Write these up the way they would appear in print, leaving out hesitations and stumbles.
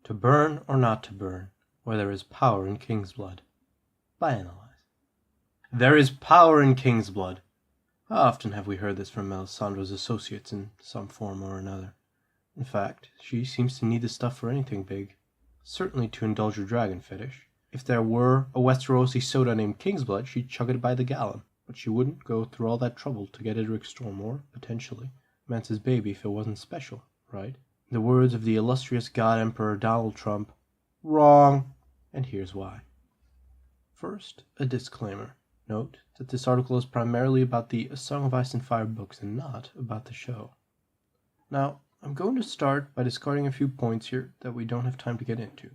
To burn or not to burn, where there is power in king's blood. By Analyze. There is power in king's blood. How often have we heard this from Melisandre's associates in some form or another? In fact, she seems to need the stuff for anything big. Certainly to indulge her dragon fetish. If there were a Westerosi soda named King's Blood, she'd chug it by the gallon. But she wouldn't go through all that trouble to get Edric Storm or, potentially, Mance's baby if it wasn't special, right? In the words of the illustrious God Emperor Donald Trump, wrong! And here's why. First, a disclaimer. Note that this article is primarily about the A Song of Ice and Fire books and not about the show. Now, I'm going to start by discarding a few points here that we don't have time to get into.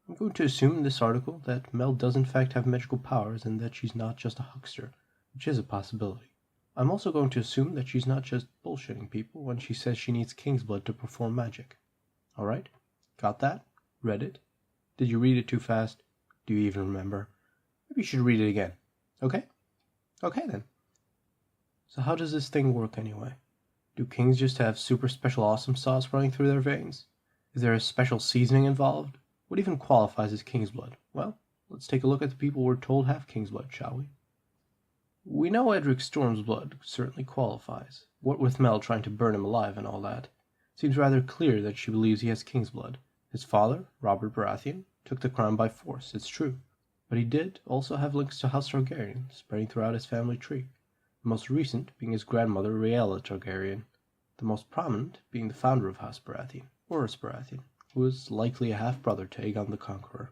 I'm going to assume in this article that Mel does in fact have magical powers and that she's not just a huckster, which is a possibility. I'm also going to assume that she's not just bullshitting people when she says she needs king's blood to perform magic. Alright? Got that? Read it? Did you read it too fast? Do you even remember? Maybe you should read it again. Okay? Okay then. So how does this thing work anyway? Do kings just have super special awesome sauce running through their veins? Is there a special seasoning involved? What even qualifies as king's blood? Well, let's take a look at the people we're told have king's blood, shall we? We know Edric Storm's blood certainly qualifies. What with Mel trying to burn him alive and all that, it seems rather clear that she believes he has king's blood. His father, Robert Baratheon, took the crown by force, it's true. But he did also have links to House Targaryen, spreading throughout his family tree. The most recent being his grandmother Rhaella Targaryen, the most prominent being the founder of House Baratheon, Orys Baratheon, who was likely a half-brother to Aegon the Conqueror.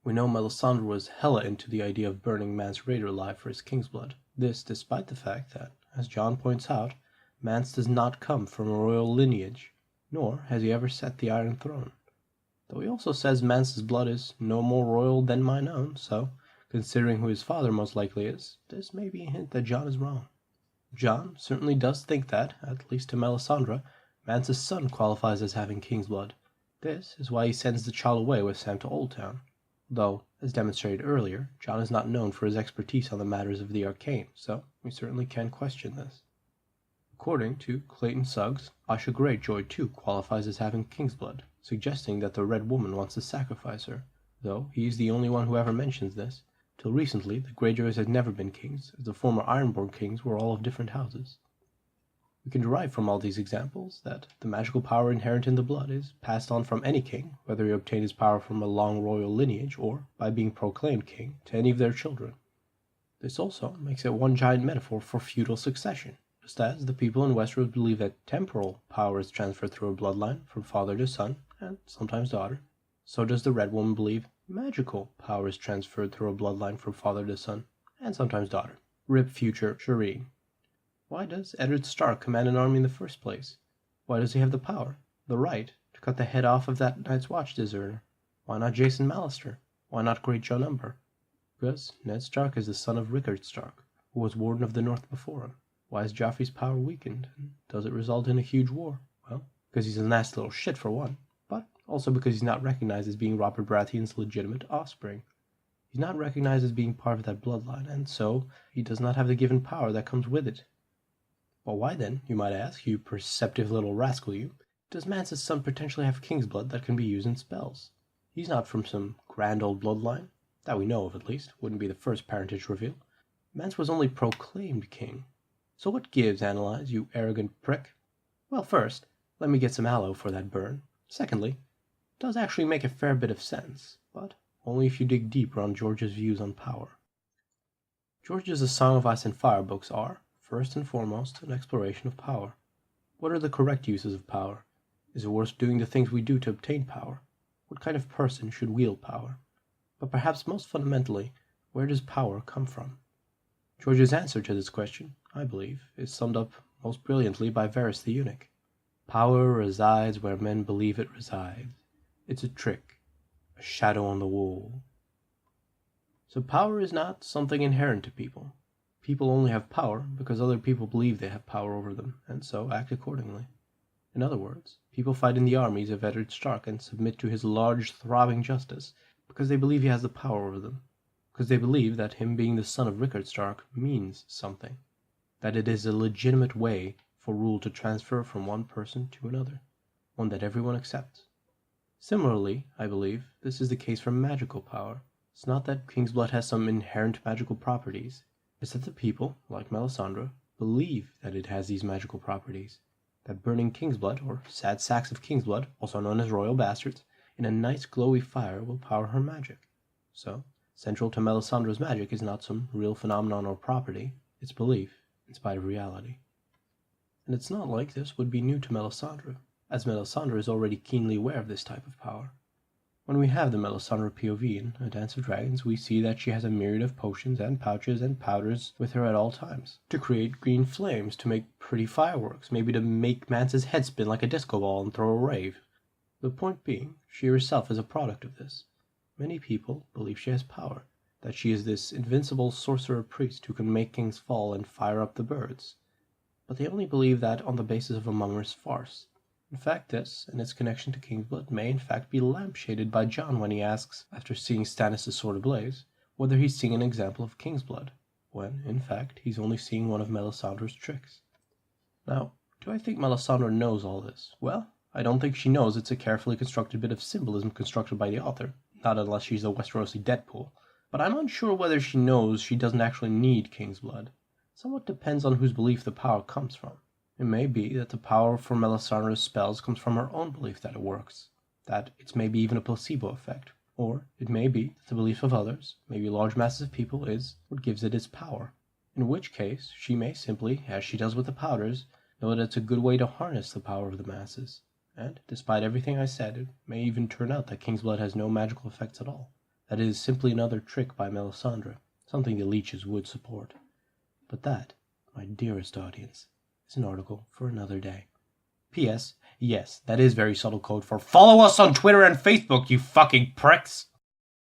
We know Melisandre was hella into the idea of burning Mance Rayder alive for his king's blood. This despite the fact that, as Jon points out, Mance does not come from a royal lineage, nor has he ever sat the Iron Throne. Though he also says Mance's blood is no more royal than mine own, so, considering who his father most likely is, this may be a hint that Jon is wrong. Jon certainly does think that, at least to Melisandre, Mance's son qualifies as having king's blood. This is why he sends the child away with Sam to Oldtown. Though, as demonstrated earlier, Jon is not known for his expertise on the matters of the arcane, so we certainly can question this. According to Clayton Suggs, Asha Greyjoy too qualifies as having king's blood, suggesting that the Red Woman wants to sacrifice her, though he is the only one who ever mentions this. Till recently, the Greyjoys had never been kings, as the former Ironborn kings were all of different houses. We can derive from all these examples that the magical power inherent in the blood is passed on from any king, whether he obtained his power from a long royal lineage or by being proclaimed king, to any of their children. This also makes it one giant metaphor for feudal succession, just as the people in Westeros believe that temporal power is transferred through a bloodline from father to son, and sometimes daughter. So does the Red Woman believe magical power is transferred through a bloodline from father to son, and sometimes daughter. Rip future Shireen. Why does Eddard Stark command an army in the first place? Why does he have the power, the right, to cut the head off of that Night's Watch deserter? Why not Jason Mallister? Why not Great Joe Number? Because Ned Stark is the son of Rickard Stark, who was Warden of the North before him. Why is Joffrey's power weakened, and does it result in a huge war? Well, because he's a nasty little shit for one, but also because he's not recognized as being Robert Baratheon's legitimate offspring. He's not recognized as being part of that bloodline, and so he does not have the given power that comes with it. Well, why then, you might ask, you perceptive little rascal you, does Mance's son potentially have king's blood that can be used in spells? He's not from some grand old bloodline, that we know of at least, wouldn't be the first parentage reveal. Mance was only proclaimed king. So what gives, Analyze, you arrogant prick? Well, first, let me get some aloe for that burn. Secondly, it does actually make a fair bit of sense, but only if you dig deeper on George's views on power. George's A Song of Ice and Fire books are, first and foremost, an exploration of power. What are the correct uses of power? Is it worth doing the things we do to obtain power? What kind of person should wield power? But perhaps most fundamentally, where does power come from? George's answer to this question, I believe, is summed up most brilliantly by Varys the Eunuch. Power resides where men believe it resides. It's a trick, a shadow on the wall. So power is not something inherent to people. People only have power because other people believe they have power over them, and so act accordingly. In other words, people fight in the armies of Eddard Stark and submit to his large, throbbing justice because they believe he has the power over them, because they believe that him being the son of Rickard Stark means something, that it is a legitimate way for rule to transfer from one person to another, one that everyone accepts. Similarly, I believe, this is the case for magical power. It's not that King's blood has some inherent magical properties. It's that the people, like Melisandre, believe that it has these magical properties. That burning King's blood, or sad sacks of King's blood, also known as royal bastards, in a nice glowy fire will power her magic. So, central to Melisandre's magic is not some real phenomenon or property, it's belief, in spite of reality. And it's not like this would be new to Melisandre, as Melisandre is already keenly aware of this type of power. When we have the Melisandre POV in A Dance of Dragons, we see that she has a myriad of potions and pouches and powders with her at all times, to create green flames, to make pretty fireworks, maybe to make Mance's head spin like a disco ball and throw a rave. The point being, she herself is a product of this. Many people believe she has power, that she is this invincible sorcerer priest who can make kings fall and fire up the birds. But they only believe that on the basis of a Munger's farce. In fact, this, and its connection to King's blood, may in fact be lampshaded by Jon when he asks, after seeing Stannis' sword ablaze, whether he's seeing an example of King's blood, when, in fact, he's only seeing one of Melisandre's tricks. Now, do I think Melisandre knows all this? Well, I don't think she knows it's a carefully constructed bit of symbolism constructed by the author, not unless she's a Westerosi Deadpool. But I'm unsure whether she knows she doesn't actually need King's blood. Somewhat depends on whose belief the power comes from. It may be that the power for Melisandre's spells comes from her own belief that it works, that it's maybe even a placebo effect, or it may be that the belief of others, maybe large masses of people, is what gives it its power, in which case she may simply, as she does with the powders, know that it's a good way to harness the power of the masses, and, despite everything I said, it may even turn out that King's blood has no magical effects at all, that it is simply another trick by Melisandre, something the leeches would support. But that, my dearest audience, is an article for another day. P.S. Yes, that is very subtle code for follow us on Twitter and Facebook, you fucking pricks!